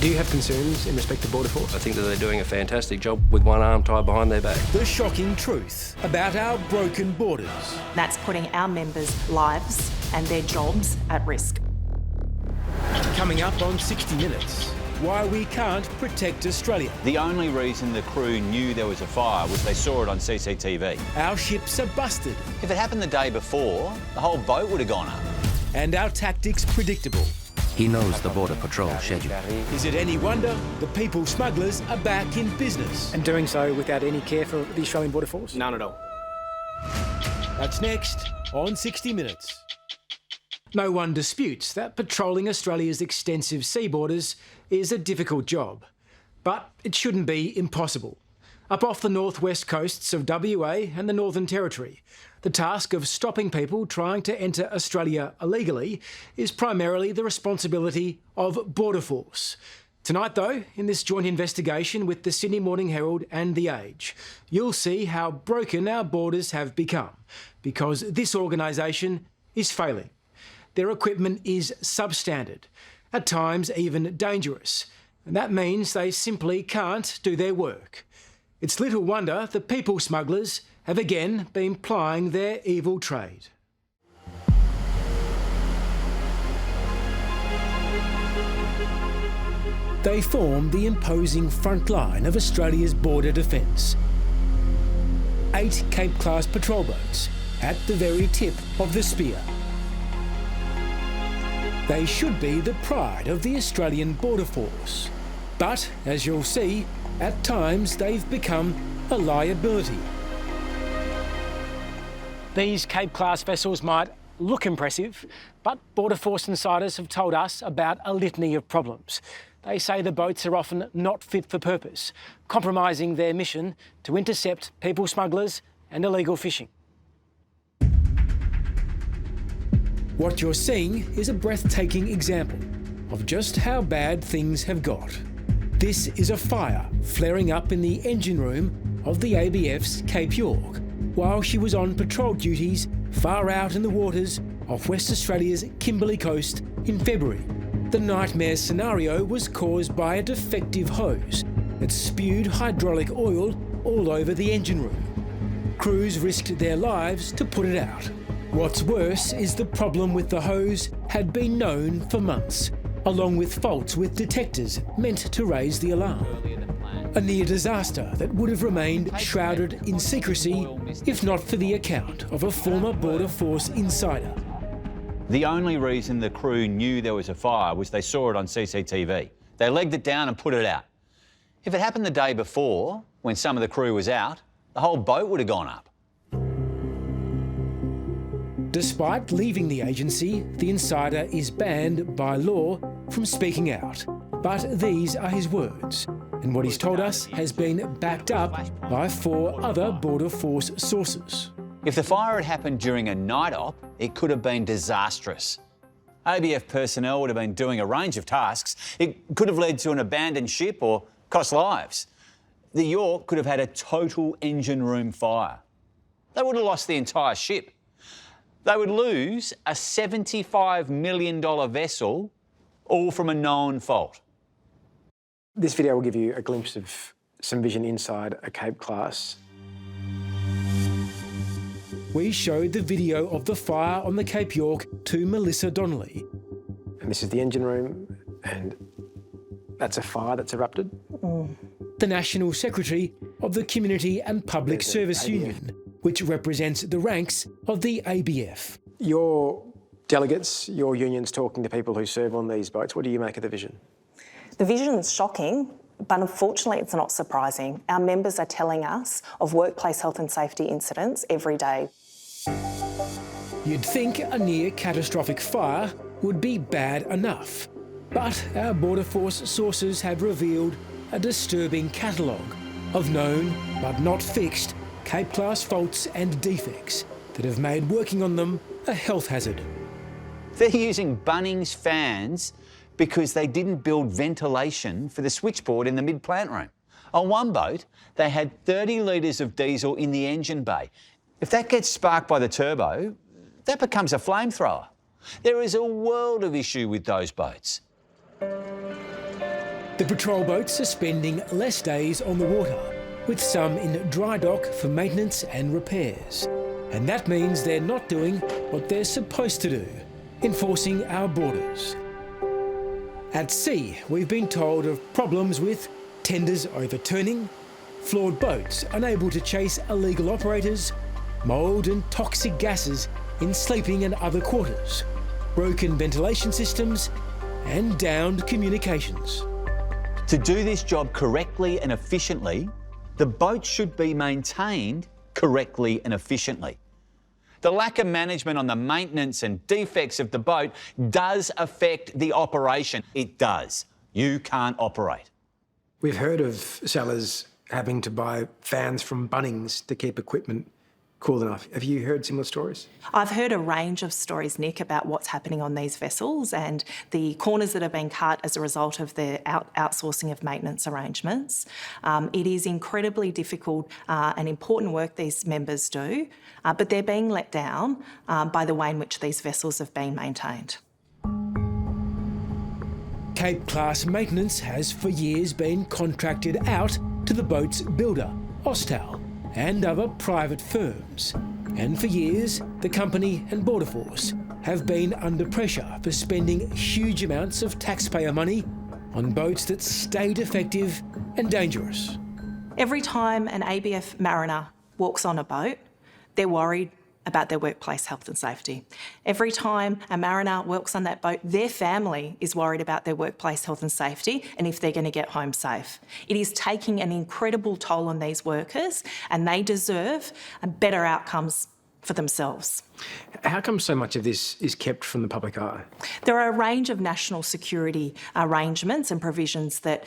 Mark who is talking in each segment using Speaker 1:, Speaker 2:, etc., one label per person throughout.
Speaker 1: Do you have concerns in respect to Border Force?
Speaker 2: I think that they're doing a fantastic job with one arm tied behind their back.
Speaker 3: The shocking truth about our broken borders.
Speaker 4: That's putting our members' lives and their jobs at risk.
Speaker 3: Coming up on 60 Minutes, why we can't protect Australia.
Speaker 5: The only reason the crew knew there was a fire was they saw it on CCTV.
Speaker 3: Our ships are busted.
Speaker 5: If it happened the day before, the whole boat would have gone up.
Speaker 3: And our tactics predictable.
Speaker 6: He knows the Border Patrol schedule.
Speaker 3: Is it any wonder the people smugglers are back in business?
Speaker 1: And doing so without any care for the Australian Border Force?
Speaker 2: None at all.
Speaker 3: That's next on 60 Minutes. No one disputes that patrolling Australia's extensive sea borders is a difficult job. But it shouldn't be impossible. Up off the northwest coasts of WA and the Northern Territory, the task of stopping people trying to enter Australia illegally is primarily the responsibility of Border Force. Tonight, though, in this joint investigation with the Sydney Morning Herald and The Age, you'll see how broken our borders have become, because this organisation is failing. Their equipment is substandard, at times even dangerous, and that means they simply can't do their work. It's little wonder the people smugglers have again been plying their evil trade. They form the imposing front line of Australia's border defence. 8 Cape-class patrol boats at the very tip of the spear. They should be the pride of the Australian Border Force. But, as you'll see, at times they've become a liability. These Cape-class vessels might look impressive, but Border Force insiders have told us about a litany of problems. They say the boats are often not fit for purpose, compromising their mission to intercept people smugglers and illegal fishing. What you're seeing is a breathtaking example of just how bad things have got. This is a fire flaring up in the engine room of the ABF's Cape York while she was on patrol duties far out in the waters off West Australia's Kimberley coast in February. The nightmare scenario was caused by a defective hose that spewed hydraulic oil all over the engine room. Crews risked their lives to put it out. What's worse is the problem with the hose had been known for months, along with faults with detectors meant to raise the alarm. A near disaster that would have remained shrouded in secrecy if not for the account of a former Border Force insider.
Speaker 5: The only reason the crew knew there was a fire was they saw it on CCTV. They legged it down and put it out. If it happened the day before, when some of the crew was out, the whole boat would have gone up.
Speaker 3: Despite leaving the agency, the insider is banned by law from speaking out. But these are his words, and what he's told us has been backed up by 4 other Border Force sources.
Speaker 5: If the fire had happened during a night op, it could have been disastrous. ABF personnel would have been doing a range of tasks. It could have led to an abandoned ship or cost lives. The York could have had a total engine room fire. They would have lost the entire ship. They would lose a $75 million vessel, all from a known fault.
Speaker 1: This video will give you a glimpse of some vision inside a Cape class.
Speaker 3: We showed the video of the fire on the Cape York to Melissa Donnelly.
Speaker 1: And this is the engine room, and that's a fire that's erupted.
Speaker 3: The National Secretary of the Community and Public Service Union, which represents the ranks of the ABF.
Speaker 1: Your delegates, your unions talking to people who serve on these boats, what do you make of the vision?
Speaker 4: The vision's shocking, but unfortunately it's not surprising. Our members are telling us of workplace health and safety incidents every day.
Speaker 3: You'd think a near catastrophic fire would be bad enough, but our Border Force sources have revealed a disturbing catalogue of known but not fixed Cape-class faults and defects that have made working on them a health hazard.
Speaker 5: They're using Bunnings fans because they didn't build ventilation for the switchboard in the mid-plant room. On one boat, they had 30 litres of diesel in the engine bay. If that gets sparked by the turbo, that becomes a flamethrower. There is a world of issue with those boats.
Speaker 3: The patrol boats are spending less days on the water, with some in dry dock for maintenance and repairs. And that means they're not doing what they're supposed to do, enforcing our borders. At sea, we've been told of problems with tenders overturning, flawed boats unable to chase illegal operators, mould and toxic gases in sleeping and other quarters, broken ventilation systems, and downed communications.
Speaker 5: To do this job correctly and efficiently, the boat should be maintained correctly and efficiently. The lack of management on the maintenance and defects of the boat does affect the operation. It does. You can't operate.
Speaker 1: We've heard of sailors having to buy fans from Bunnings to keep equipment cool enough. Have you heard similar stories?
Speaker 4: I've heard a range of stories, Nick, about what's happening on these vessels and the corners that have been cut as a result of the outsourcing of maintenance arrangements. It is incredibly difficult and important work these members do, but they're being let down by the way in which these vessels have been maintained.
Speaker 3: Cape-class maintenance has for years been contracted out to the boat's builder, Austal, and other private firms. And for years, the company and Border Force have been under pressure for spending huge amounts of taxpayer money on boats that stay defective and dangerous.
Speaker 4: Every time an ABF mariner walks on a boat, they're worried about their workplace health and safety. Every time a mariner works on that boat, their family is worried about their workplace health and safety and if they're going to get home safe. It is taking an incredible toll on these workers and they deserve better outcomes for themselves.
Speaker 1: How come so much of this is kept from the public eye?
Speaker 4: There are a range of national security arrangements and provisions that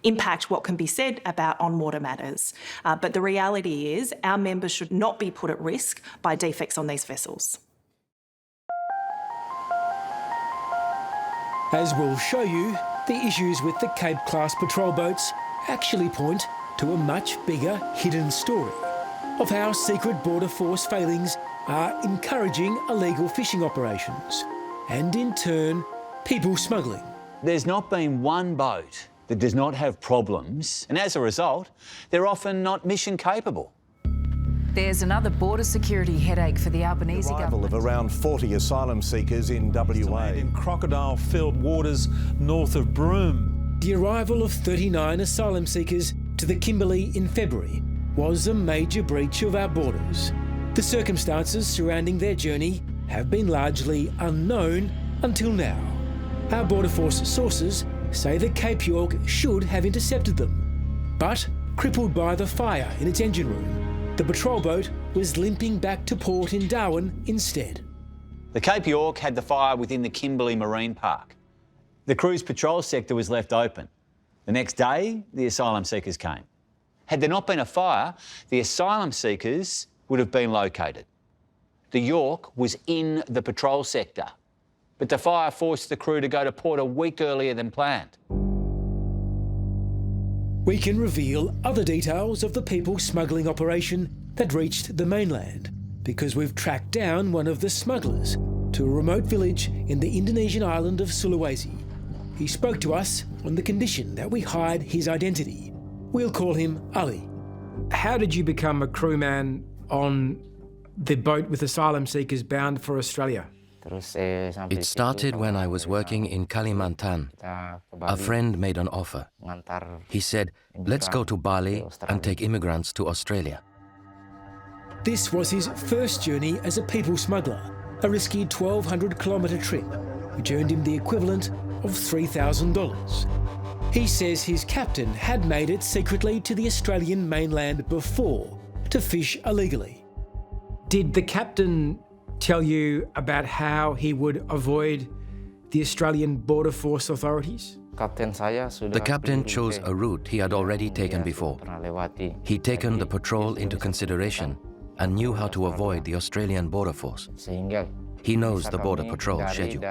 Speaker 4: impact what can be said about on-water matters. But the reality is our members should not be put at risk by defects on these vessels.
Speaker 3: As we'll show you, the issues with the Cape-class patrol boats actually point to a much bigger hidden story of how secret Border Force failings are encouraging illegal fishing operations and, in turn, people smuggling.
Speaker 5: There's not been one boat that does not have problems, and as a result, they're often not mission capable.
Speaker 7: There's another border security headache for the Albanese
Speaker 8: Arrival
Speaker 7: government.
Speaker 8: of around 40 asylum seekers in WA.
Speaker 9: In crocodile-filled waters north of Broome.
Speaker 3: The arrival of 39 asylum seekers to the Kimberley in February was a major breach of our borders. The circumstances surrounding their journey have been largely unknown until now. Our Border Force sources say the Cape York should have intercepted them, but crippled by the fire in its engine room, the patrol boat was limping back to port in Darwin instead.
Speaker 5: The Cape York had the fire within the Kimberley Marine Park. The cruise patrol sector was left open. The next day, the asylum seekers came. Had there not been a fire, the asylum seekers would have been located. The York was in the patrol sector, but the fire forced the crew to go to port a week earlier than planned.
Speaker 3: We can reveal other details of the people smuggling operation that reached the mainland because we've tracked down one of the smugglers to a remote village in the Indonesian island of Sulawesi. He spoke to us on the condition that we hide his identity. We'll call him Ali.
Speaker 1: How did you become a crewman on the boat with asylum seekers bound for Australia?
Speaker 6: It started when I was working in Kalimantan. A friend made an offer. He said, let's go to Bali and take immigrants to Australia.
Speaker 3: This was his first journey as a people smuggler, a risky 1,200-kilometre trip, which earned him the equivalent of $3,000. He says his captain had made it secretly to the Australian mainland before to fish illegally.
Speaker 1: Did the captain tell you about how he would avoid the Australian Border Force authorities?
Speaker 6: The captain chose a route he had already taken before. He'd taken the patrol into consideration and knew how to avoid the Australian Border Force. He knows the Border Patrol schedule.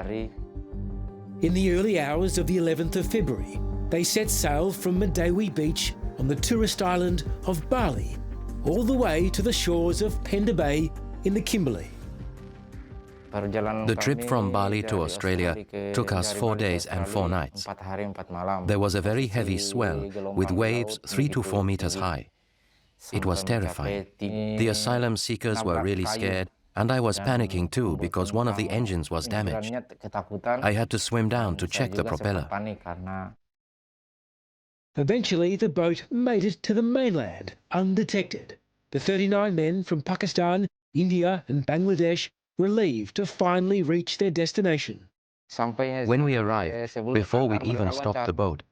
Speaker 3: In the early hours of the 11th of February, they set sail from Medewi Beach on the tourist island of Bali, all the way to the shores of Penda Bay in the Kimberley.
Speaker 6: The trip from Bali to Australia took us 4 days and 4 nights. There was a very heavy swell with waves 3 to 4 meters high. It was terrifying. The asylum seekers were really scared, and I was panicking too because one of the engines was damaged. I had to swim down to check the propeller.
Speaker 3: Eventually, the boat made it to the mainland, undetected. The 39 men from Pakistan, India and Bangladesh relieved to finally reach their destination.
Speaker 6: When we arrived, before we even stopped the boat,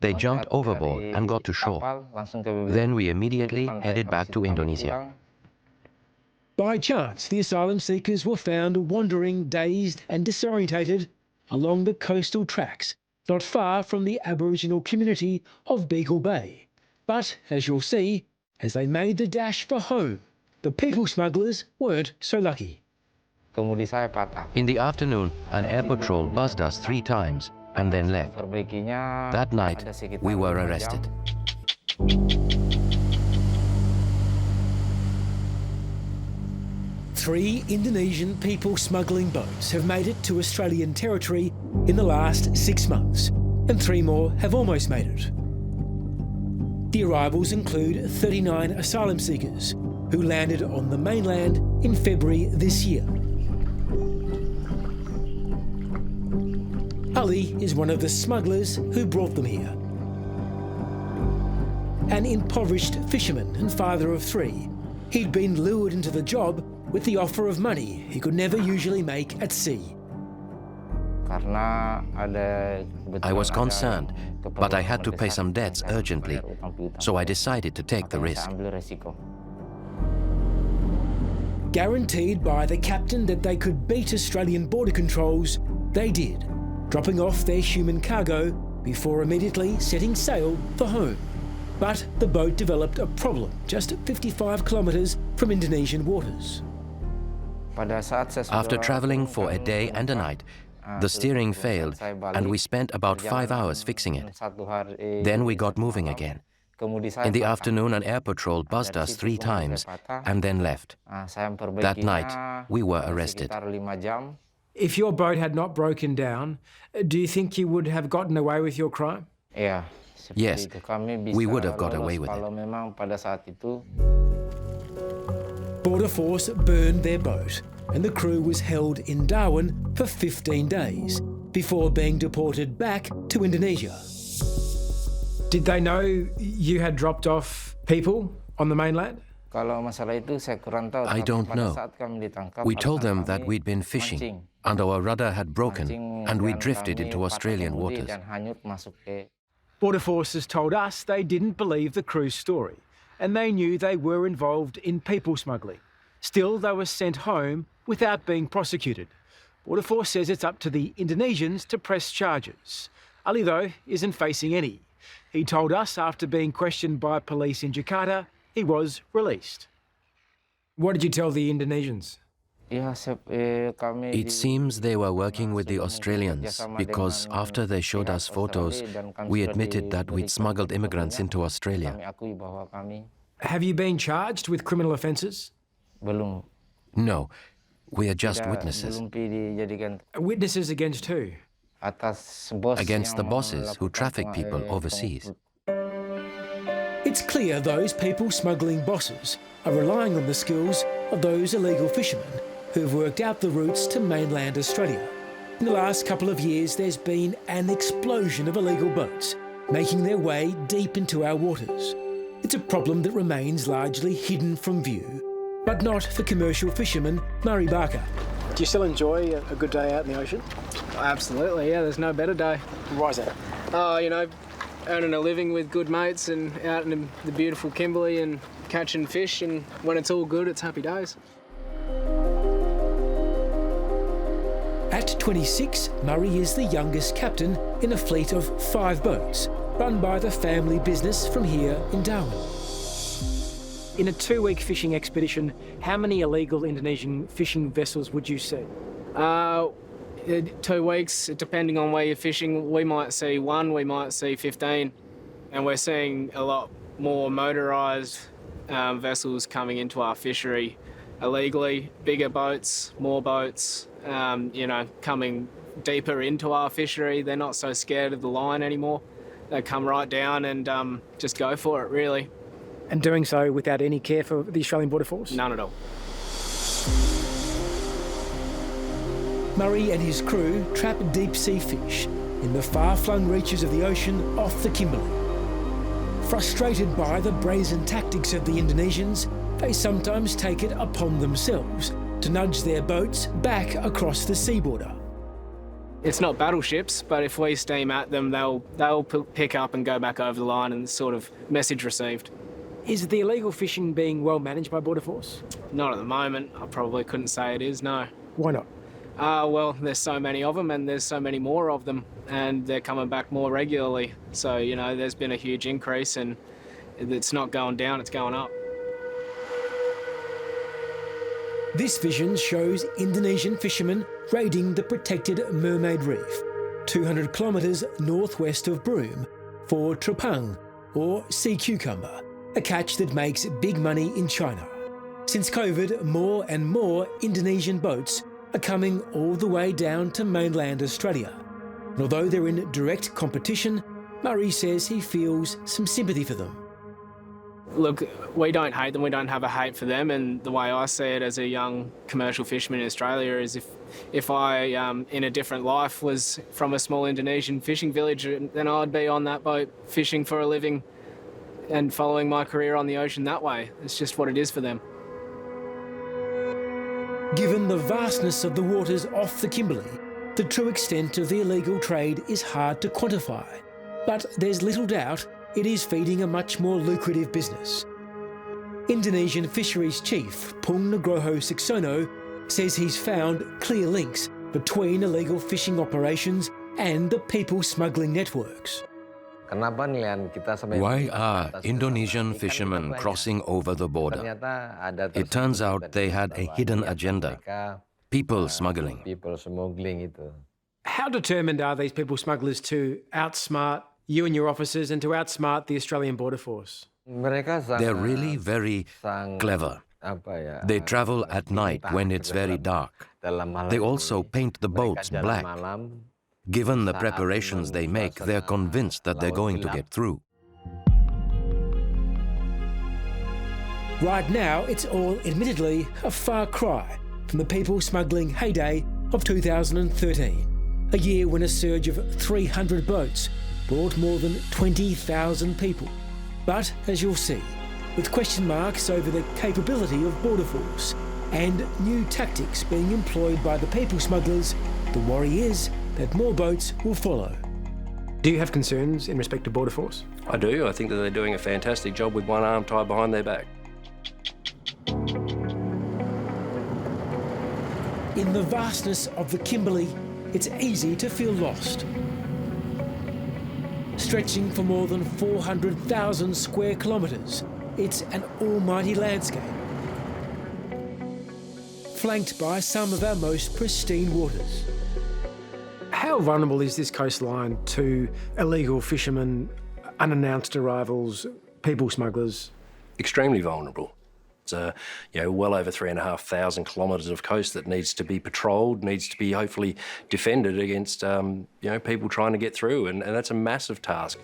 Speaker 6: they jumped overboard and got to shore. Then we immediately headed back to Indonesia.
Speaker 3: By chance, the asylum seekers were found wandering, dazed and disorientated along the coastal tracks, not far from the Aboriginal community of Beagle Bay. But, as you'll see, as they made the dash for home, the people smugglers weren't so lucky.
Speaker 6: In the afternoon, an air patrol buzzed us 3 times and then left. That night, we were arrested.
Speaker 3: Three Indonesian people smuggling boats have made it to Australian territory in the last 6 months, and 3 more have almost made it. The arrivals include 39 asylum seekers who landed on the mainland in February this year. Ali is one of the smugglers who brought them here. An impoverished fisherman and father of 3, he'd been lured into the job with the offer of money he could never usually make at sea.
Speaker 6: I was concerned, but I had to pay some debts urgently, so I decided to take the risk.
Speaker 3: Guaranteed by the captain that they could beat Australian border controls, they did, dropping off their human cargo before immediately setting sail for home. But the boat developed a problem just 55 kilometres from Indonesian waters.
Speaker 6: After traveling for a day and a night, the steering failed and we spent about 5 hours fixing it. Then we got moving again. In the afternoon, an air patrol buzzed us 3 times and then left. That night, we were arrested.
Speaker 1: If your boat had not broken down, do you think you would have gotten away with your crime?
Speaker 6: Yes, we would have got away with it.
Speaker 3: Border Force burned their boat and the crew was held in Darwin for 15 days before being deported back to Indonesia.
Speaker 1: Did they know you had dropped off people on the mainland?
Speaker 6: I don't know. We told them that we'd been fishing and our rudder had broken and we drifted into Australian waters.
Speaker 1: Border Forces told us they didn't believe the crew's story and they knew they were involved in people smuggling. Still, they were sent home without being prosecuted. Border Force says it's up to the Indonesians to press charges. Ali, though, isn't facing any. He told us after being questioned by police in Jakarta, he was released. What did you tell the Indonesians?
Speaker 6: It seems they were working with the Australians because after they showed us photos, we admitted that we'd smuggled immigrants into Australia.
Speaker 1: Have you been charged with criminal offences?
Speaker 6: No, we are just witnesses.
Speaker 1: Witnesses against who?
Speaker 6: Against the bosses who traffic people overseas.
Speaker 3: It's clear those people smuggling bosses are relying on the skills of those illegal fishermen who've worked out the routes to mainland Australia. In the last couple of years, there's been an explosion of illegal boats making their way deep into our waters. It's a problem that remains largely hidden from view, but not for commercial fisherman Murray Barker.
Speaker 1: Do you still enjoy a good day out in the ocean?
Speaker 10: Absolutely, yeah, there's no better day.
Speaker 1: Why is that?
Speaker 10: Oh, you know, earning a living with good mates and out in the beautiful Kimberley and catching fish, and when it's all good, it's happy days.
Speaker 3: At 26, Murray is the youngest captain in a fleet of 5 boats, run by the family business from here in Darwin.
Speaker 1: In a 2-week fishing expedition, how many illegal Indonesian fishing vessels would you see?
Speaker 10: 2 weeks, depending on where you're fishing, we might see 1, we might see 15, and we're seeing a lot more motorised vessels coming into our fishery illegally, bigger boats, more boats, you know, coming deeper into our fishery. They're not so scared of the line anymore. They come right down and just go for it, really.
Speaker 3: And doing so without any care for the Australian Border Force?
Speaker 10: None at all.
Speaker 1: Murray and his crew trap deep-sea fish in the far-flung reaches of the ocean off the Kimberley. Frustrated by the brazen tactics of the Indonesians, they sometimes take it upon themselves to nudge their boats back across the sea border.
Speaker 10: It's not battleships, but if we steam at them, they'll pick up and go back over the line, and sort of message received.
Speaker 3: Is the illegal fishing being well managed by Border Force?
Speaker 10: Not at the moment. I probably couldn't say it is, no.
Speaker 3: Why not?
Speaker 10: Well, there's so many of them and there's so many more of them, and they're coming back more regularly. So, you know, there's been a huge increase, and it's not going down, it's going up.
Speaker 1: This vision shows Indonesian fishermen raiding the protected Mermaid Reef, 200 kilometres northwest of Broome, for trepang, or sea cucumber, a catch that makes big money in China. Since COVID, more and more Indonesian boats are coming all the way down to mainland Australia. And although they're in direct competition, Murray says he feels some sympathy for them.
Speaker 10: Look, we don't hate them, we don't have a hate for them, and the way I see it as a young commercial fisherman in Australia is if I, in a different life, was from a small Indonesian fishing village, then I'd be on that boat fishing for a living and following my career on the ocean that way. It's just what it is for them.
Speaker 1: Given the vastness of the waters off the Kimberley, the true extent of the illegal trade is hard to quantify, but there's little doubt it is feeding a much more lucrative business. Indonesian fisheries chief Pung Nugroho Siksono says he's found clear links between illegal fishing operations and the people smuggling networks.
Speaker 6: Why are Indonesian fishermen crossing over the border? It turns out they had a hidden agenda: people smuggling.
Speaker 3: How determined are these people smugglers to outsmart you and your officers and to outsmart the Australian Border Force?
Speaker 6: They're really very clever. They travel at night when it's very dark. They also paint the boats black. Given the preparations they make, they're convinced that they're going to get through.
Speaker 1: Right now, it's all admittedly a far cry from the people smuggling heyday of 2013, a year when a surge of 300 boats brought more than 20,000 people. But, as you'll see, with question marks over the capability of Border Force and new tactics being employed by the people smugglers, the worry is that more boats will follow.
Speaker 3: Do you have concerns in respect to Border Force?
Speaker 2: I do. I think that they're doing a fantastic job with one arm tied behind their back.
Speaker 1: In the vastness of the Kimberley, it's easy to feel lost. Stretching for more than 400,000 square kilometres, it's an almighty landscape, flanked by some of our most pristine waters.
Speaker 3: How vulnerable is this coastline to illegal fishermen, unannounced arrivals, people smugglers?
Speaker 2: Extremely vulnerable. It's well over 3,500 kilometres of coast that needs to be patrolled, needs to be hopefully defended against people trying to get through, and that's a massive task.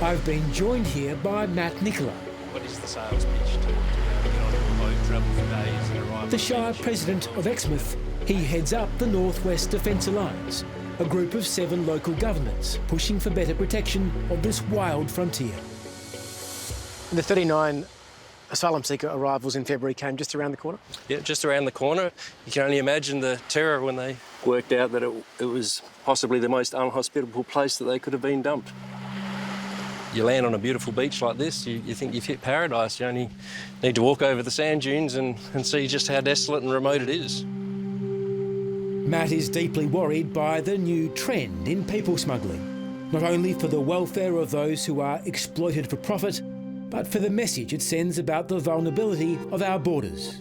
Speaker 1: I've been joined here by Matt Nicola,
Speaker 2: What is the sales pitch to get on a boat, travel for days and arrive?
Speaker 1: the Shire President of Exmouth. He heads up the Northwest Defence Alliance, a group of 7 local governments pushing for better protection of this wild frontier.
Speaker 3: The 39 asylum seeker arrivals in February came just around the corner?
Speaker 2: Yeah, just around the corner. You can only imagine the terror when they worked out that it was possibly the most unhospitable place that they could have been dumped. You land on a beautiful beach like this, you think you've hit paradise. You only need to walk over the sand dunes and see just how desolate and remote it is.
Speaker 1: Matt is deeply worried by the new trend in people smuggling, not only for the welfare of those who are exploited for profit, but for the message it sends about the vulnerability of our borders.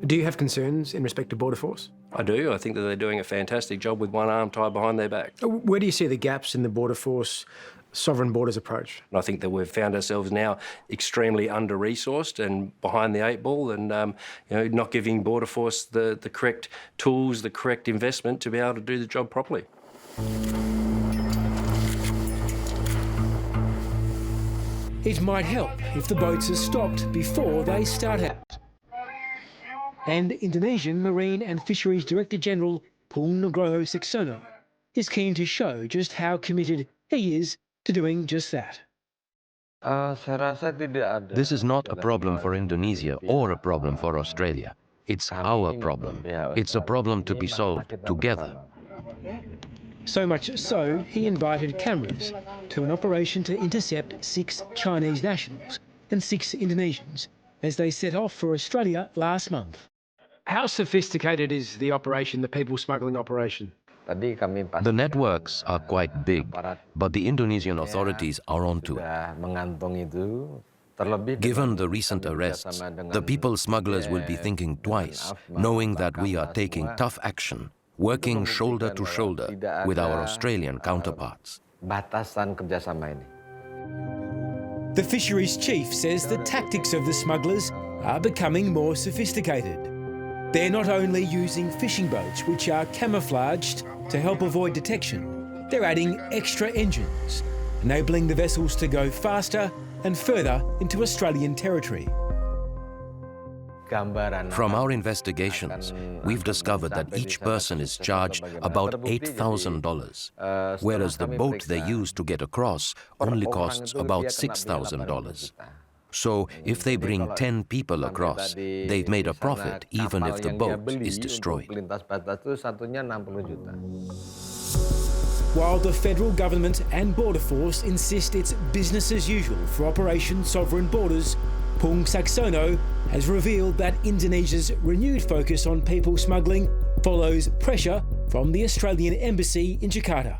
Speaker 3: Do you have concerns in respect to Border Force?
Speaker 2: I do. I think that they're doing a fantastic job with one arm tied behind their back.
Speaker 3: Where do you see the gaps in the Border Force
Speaker 1: sovereign borders approach?
Speaker 2: And I think that we've found ourselves now extremely under-resourced and behind the eight ball, and not giving Border Force the correct tools, the correct investment to be able to do the job properly.
Speaker 3: It might help if the boats are stopped before they start out. And Indonesian Marine and Fisheries Director-General Pung Nugroho Seksono is keen to show just how committed he is to doing just that.
Speaker 6: This is not a problem for Indonesia or a problem for Australia. It's our problem. It's a problem to be solved together.
Speaker 3: So much so, he invited cameras to an operation to intercept 6 Chinese nationals and 6 Indonesians as they set off for Australia last month. How sophisticated is the operation, the people smuggling operation?
Speaker 6: The networks are quite big, but the Indonesian authorities are onto it. Given the recent arrests, the people smugglers will be thinking twice, knowing that we are taking tough action, working shoulder to shoulder with our Australian counterparts.
Speaker 3: The fisheries chief says the tactics of the smugglers are becoming more sophisticated. They're not only using fishing boats, which are camouflaged to help avoid detection, they're adding extra engines, enabling the vessels to go faster and further into Australian territory.
Speaker 6: From our investigations, we've discovered that each person is charged about $8,000, whereas the boat they use to get across only costs about $6,000. So if they bring 10 people across, they've made a profit even if the boat is destroyed.
Speaker 3: While the federal government and Border Force insist it's business as usual for Operation Sovereign Borders, Pung Saksono has revealed that Indonesia's renewed focus on people smuggling follows pressure from the Australian Embassy in Jakarta.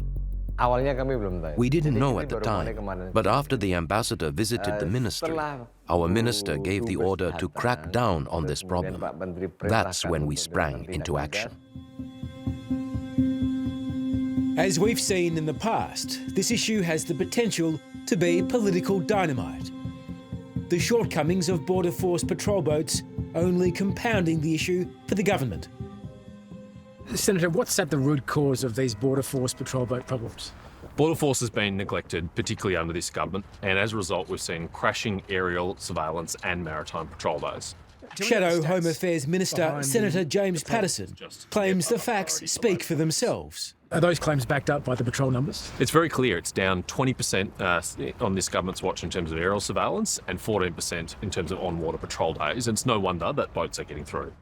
Speaker 6: We didn't know at the time, but after the ambassador visited the ministry, our minister gave the order to crack down on this problem. That's when we sprang into action.
Speaker 3: As we've seen in the past, this issue has the potential to be political dynamite. The shortcomings of Border Force patrol boats only compounding the issue for the government.
Speaker 1: Senator, what's at the root cause of these Border Force patrol boat problems?
Speaker 11: Border Force has been neglected, particularly under this government, and as a result we've seen crashing aerial surveillance and maritime patrol days.
Speaker 3: Shadow Home Affairs Minister Senator James Patterson claims the facts speak for themselves.
Speaker 1: Are those claims backed up by the patrol numbers?
Speaker 11: It's very clear. It's down 20% on this government's watch in terms of aerial surveillance and 14% in terms of on-water patrol days. And it's no wonder that boats are getting through.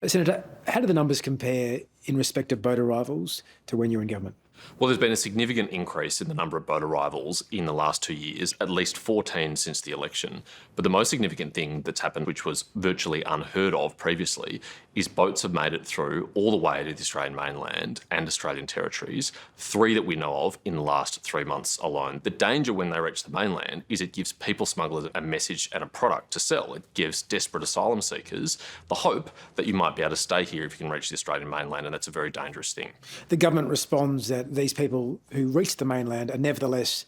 Speaker 1: Senator, how do the numbers compare in respect of boat arrivals to when you were in government?
Speaker 11: Well, there's been a significant increase in the number of boat arrivals in the last 2 years, at least 14 since the election. But the most significant thing that's happened, which was virtually unheard of previously, is boats have made it through all the way to the Australian mainland and Australian territories, 3 that we know of in the last 3 months alone. The danger when they reach the mainland is it gives people smugglers a message and a product to sell. It gives desperate asylum seekers the hope that you might be able to stay here if you can reach the Australian mainland, and that's a very dangerous thing.
Speaker 1: The government responds that these people who reach the mainland are nevertheless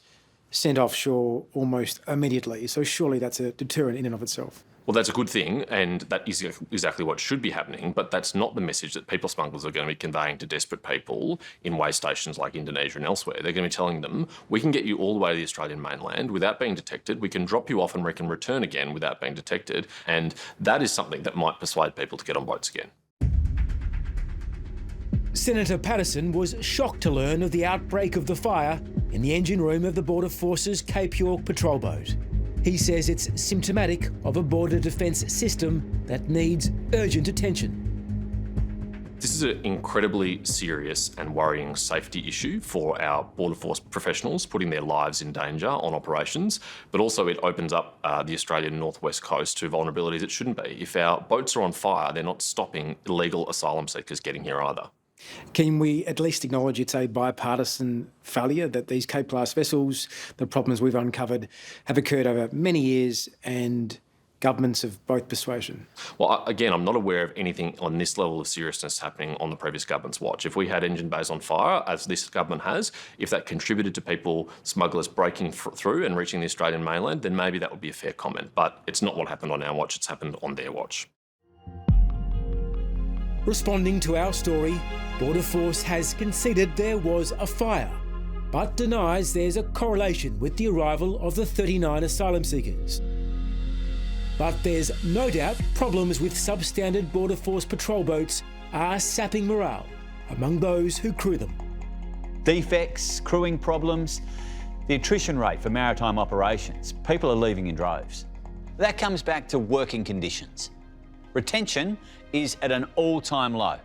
Speaker 1: sent offshore almost immediately. So surely that's a deterrent in and of itself.
Speaker 11: Well, that's a good thing, and that is exactly what should be happening, but that's not the message that people smugglers are going to be conveying to desperate people in way stations like Indonesia and elsewhere. They're going to be telling them, we can get you all the way to the Australian mainland without being detected, we can drop you off and we can return again without being detected, and that is something that might persuade people to get on boats again.
Speaker 3: Senator Patterson was shocked to learn of the outbreak of the fire in the engine room of the Border Force's Cape York patrol boat. He says it's symptomatic of a border defence system that needs urgent attention.
Speaker 11: This is an incredibly serious and worrying safety issue for our Border Force professionals, putting their lives in danger on operations, but also it opens up the Australian northwest coast to vulnerabilities it shouldn't be. If our boats are on fire, they're not stopping illegal asylum seekers getting here either.
Speaker 1: Can we at least acknowledge it's a bipartisan failure that these Cape-class vessels, the problems we've uncovered, have occurred over many years and
Speaker 3: governments of both persuasion?
Speaker 11: Well, again, I'm not aware of anything on this level of seriousness happening on the previous government's watch. If we had engine bays on fire, as this government has, if that contributed to people, smugglers breaking through and reaching the Australian mainland, then maybe that would be a fair comment. But it's not what happened on our watch, it's happened on their watch.
Speaker 3: Responding to our story, Border Force has conceded there was a fire, but denies there's a correlation with the arrival of the 39 asylum seekers. But there's no doubt problems with substandard Border Force patrol boats are sapping morale among those who crew them.
Speaker 5: Defects, crewing problems, the attrition rate for maritime operations. People are leaving in droves. That comes back to working conditions. Retention is at an all-time low.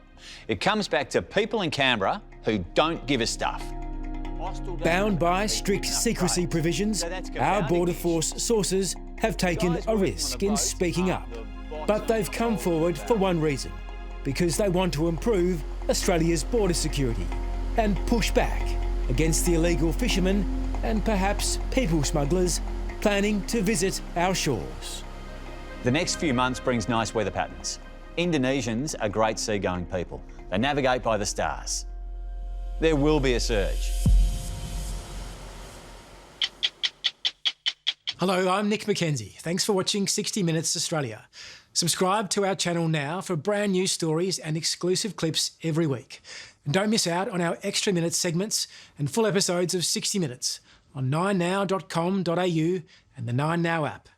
Speaker 5: It comes back to people in Canberra who don't give a stuff.
Speaker 3: Bound by strict secrecy provisions, our Border Force sources have taken a risk in speaking up. But they've come forward for one reason, because they want to improve Australia's border security and push back against the illegal fishermen and perhaps people smugglers planning to visit our shores.
Speaker 5: The next few months brings nice weather patterns. Indonesians are great seagoing people. They navigate by the stars. There will be a surge.
Speaker 3: Hello, I'm Nick McKenzie. Thanks for watching 60 Minutes Australia. Subscribe to our channel now for brand new stories and exclusive clips every week. And don't miss out on our extra minutes segments and full episodes of 60 Minutes on 9now.com.au and the 9Now app.